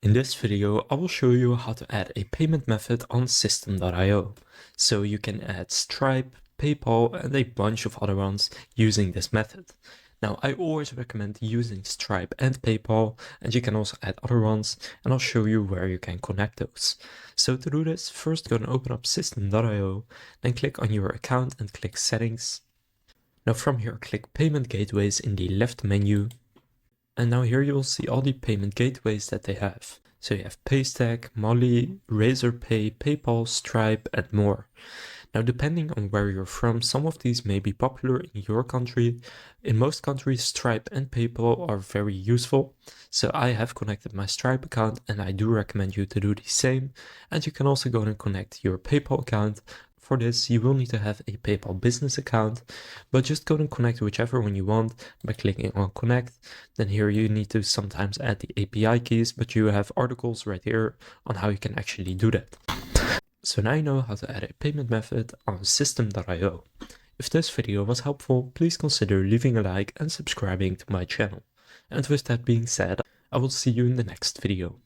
In this video, I will show you how to add a payment method on System.io. So you can add Stripe, PayPal, and a bunch of other ones using this method. Now, I always recommend using Stripe and PayPal, and you can also add other ones, and I'll show you where you can connect those. So to do this, first go and open up System.io, then click on your account and click Settings. Now from here, click Payment Gateways in the left menu. And now here you will see all the payment gateways that they have. So you have Paystack, Molly, Razorpay, PayPal, Stripe, and more. Now depending on where you're from, some of these may be popular in your country. In most countries, Stripe and PayPal are very useful. So I have connected my Stripe account and I do recommend you to do the same. And you can also go and connect your PayPal account. For this, you will need to have a PayPal business account, but just go and connect whichever one you want by clicking on connect. Then here you need to sometimes add the API keys, but you have articles right here on how you can actually do that. So now you know how to add a payment method on System.io. If this video was helpful, please consider leaving a like and subscribing to my channel. And with that being said, I will see you in the next video.